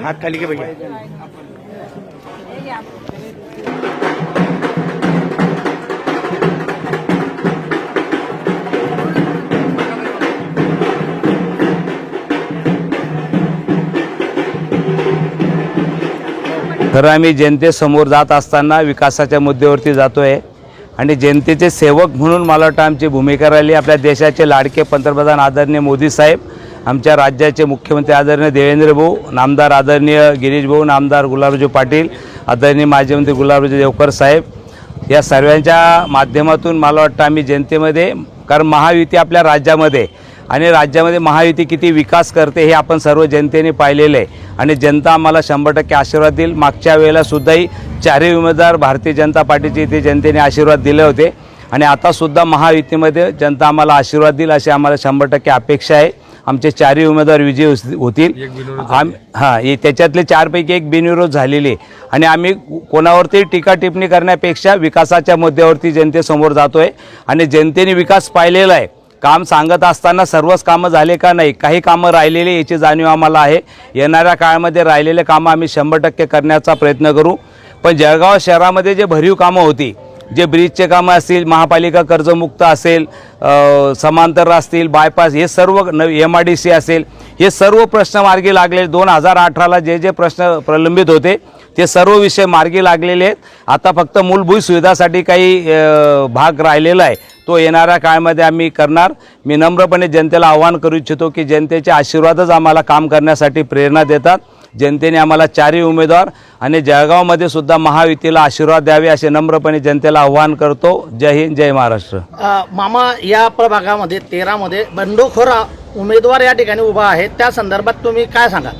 हात खाली के भैया तर आम्ही जनतेसमोर जात असताना विकासाच्या मुद्द्यावरती जातोय आणि जनतेचे सेवक म्हणून मला वाटतं आमची भूमिका राहिली। आपल्या देशाचे लाडके पंतप्रधान आदरणीय मोदी साहेब, आमच्या राज्याचे मुख्यमंत्री आदरणीय देवेंद्र भाऊ, नामदार आदरणीय गिरीश भाऊ, नामदार गुलाबराव पाटील, आदरणीय माजी मंत्री गुलाबराव देवकर साहेब, या सर्वांच्या माध्यमातून मला वाटतं आम्ही जनतेमध्ये, कारण महायुती आपल्या राज्यामध्ये आणि राज्यामध्ये महायुती किती विकास करते हे आपण सर्व जनतेने पाहिलेले आहे आणि जनता आम्हाला 100% आशीर्वाद देईल। मागच्या वेळेला सुद्धाही चारही उमेदवार भारतीय जनता पार्टीचे इथे जनतेने आशीर्वाद दिले होते आणि आता सुद्धा महायुतीमध्ये जनता आम्हाला आशीर्वाद देईल अशी आम्हाला 100% अपेक्षा आहे। आमचे चारही उमेदवार विजयी होतील। त्याच्यातले 4 पैकी 1 बिनविरोध झालेले आणि आम्ही कोणावरती टीका टिप्पणी करण्यापेक्षा विकासाच्या मुद्द्यावरती जनतेसमोर जातोय आणि जनतेने विकास पाहिलेला आहे। काम सांगत असताना सर्वच कामं झाले का नाही, काही कामं राहिलेली याची जाणीव आम्हाला आहे। येणाऱ्या काळामध्ये राहिलेले कामं आम्ही 100% करण्याचा प्रयत्न करू। पण जळगाव शहरामध्ये जे भरीव कामं होती, जे ब्रिजचे कामं असतील, महापालिका कर्जमुक्त असेल, समांतर असतील, बायपास, हे सर्व MIDC असेल, हे सर्व प्रश्न मार्गी लागले। 2018ला जे प्रश्न प्रलंबित होते ते सर्व विषय मार्गी लागलेले आहेत। आता फक्त मूलभूत सुविधासाठी काही भाग राहिलेला आहे, तो येणाऱ्या काळामध्ये आम्ही करणार। मी नम्रपणे जनतेला आवाहन करू इच्छितो की जनतेचे आशीर्वादच आम्हाला काम करण्यासाठी प्रेरणा देतात। जनतेने आम्हाला 4ही उमेदवार आणि जळगावमध्ये सुद्धा महायुतीला आशीर्वाद द्यावे असे नम्रपणे जनतेला आवाहन करतो। जय हिंद, जय महाराष्ट्र। मामा, या प्रभागामध्ये 13 मध्ये बंडखोर उमेदवार या ठिकाणी उभा आहे, त्या संदर्भात तुम्ही काय सांगा?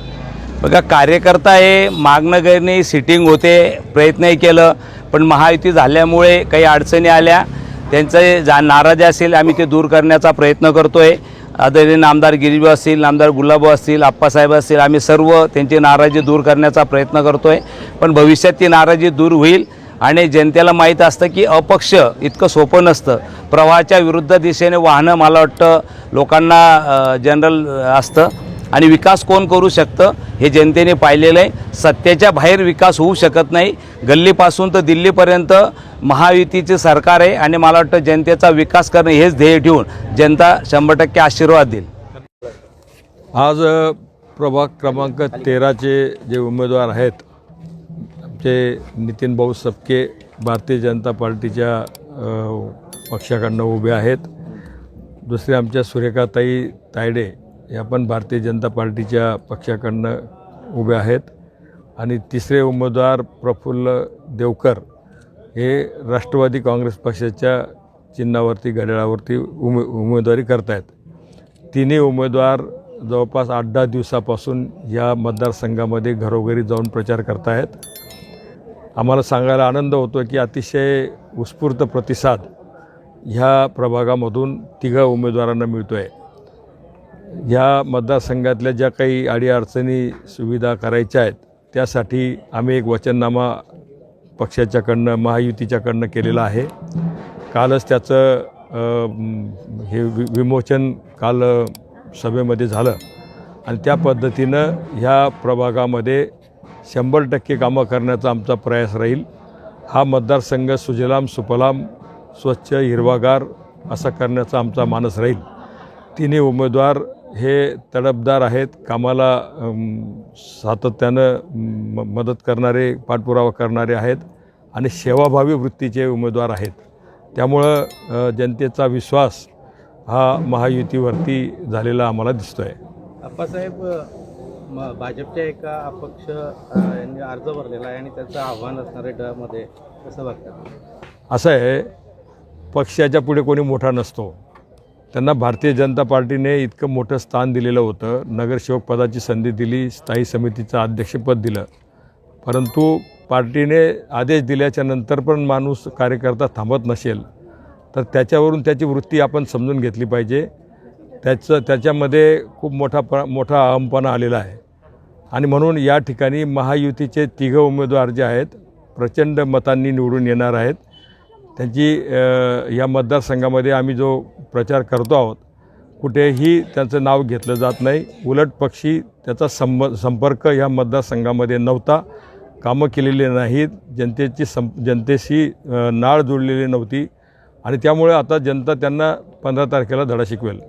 बघा, कार्यकर्ता हे मागणं गरणी सिटिंग होते, प्रयत्नही केलं, पण महायुती झाल्यामुळे काही अडचणी आल्या। त्यांचे नाराजी असेल आम्ही ते दूर करण्याचा प्रयत्न करतोय। आदरणीय नामदार गिरीशभाऊ असतील, नामदार गुलाबभाऊ असतील, आप्पासाहेब असतील, आम्ही सर्व त्यांची नाराजी दूर करण्याचा प्रयत्न करतोय। पण भविष्यात ती नाराजी दूर होईल आणि जनतेला माहीत असतं की अपक्ष इतकं सोपं नसतं। प्रवाहाच्या विरुद्ध दिशेने वाहनं मला वाटतं लोकांना जनरल असतं आणि विकास कोण करू शकतं हे जनतेने पाहिलेलं आहे। सत्तेच्या बाहेर विकास होऊ शकत नाही। गल्लीपासून तर दिल्लीपर्यंत महायुतीचे सरकार आहे आणि मला वाटतं जनतेचा विकास करणे हेच ध्येय ठेवून जनता 100% आशीर्वाद देईल। आज प्रभाग क्रमांक 13चे जे उमेदवार आहेत, आमचे नितीन भाऊ सपके भारतीय जनता पार्टीच्या पक्षाकडनं उभे आहेत। दुसरे आमच्या सुरेखाताई तायडे या पण भारतीय जनता पार्टीच्या पक्षाकडनं उभे आहेत आणि तिसरे उमेदवार प्रफुल्ल देवकर हे राष्ट्रवादी काँग्रेस पक्षाच्या चिन्हावरती, घड्याळावरती उमेदवारी करत आहेत। तिन्ही उमेदवार जवळपास 8-10 दिवसापासून या मतदारसंघामध्ये घरोघरी जाऊन प्रचार करत आहेत। आम्हाला सांगायला आनंद होतो की अतिशय उत्स्फूर्त प्रतिसाद ह्या प्रभागामधून 3 उमेदवारांना मिळतो आहे। ह्या मतदारसंघातल्या ज्या काही अडीअडचणी सुविधा करायच्या आहेत त्यासाठी आम्ही एक वचननामा पक्षाच्याकडनं, महायुतीच्याकडनं केलेला आहे। कालच त्याचं हे विमोचन काल सभेमध्ये झालं आणि त्या पद्धतीनं ह्या प्रभागामध्ये 100% कामं करण्याचा आमचा प्रयास राहील। हा मतदारसंघ सुजलाम सुफलाम, स्वच्छ, हिरवागार असा करण्याचा आमचा मानस राहील। तिन्ही उमेदवार हे तडफदार आहेत, कामाला सातत्यानं मदत करणारे, पाठपुरावा करणारे आहेत आणि सेवाभावी वृत्तीचे उमेदवार आहेत। त्यामुळं जनतेचा विश्वास हा महायुतीवरती झालेला आम्हाला दिसतो आहे। आप्पासाहेब, भाजपच्या एका अपक्ष यांनी अर्ज भरलेला आहे आणि त्याचं आव्हान असणारे मध्ये कसं बघतात? असं आहे, पक्षाच्या पुढे कोणी मोठा नसतो। त्यांना भारतीय जनता पार्टीने इतकं मोठं स्थान दिलेलं होतं, नगरसेवक पदाची संधी दिली, स्थायी समितीचं अध्यक्षपद दिलं, परंतु पार्टीने आदेश दिल्याच्या नंतर पण माणूस कार्यकर्ता थांबत नसेल तर त्याच्यावरून त्याची वृत्ती आपण समजून घेतली पाहिजे. त्याच्यामध्ये खूप मोठा अहमपणा आलेला आहे आणि म्हणून या ठिकाणी महायुतीचे तिघं उमेदवार जे आहेत प्रचंड मतांनी निवडून येणार आहेत. त्यांची या मतदारसंघामध्ये आम्ही जो प्रचार करतो आहोत कुठेही त्यांचं नाव घेतलं जात नाही. उलट पक्षी त्याचा संपर्क या मतदारसंघामध्ये नव्हता, कामं केलेली नाहीत, जनतेशी नाळ जोडलेली नव्हती आणि त्यामुळे आता जनता त्यांना 15 तारखेला धडा शिकवेल.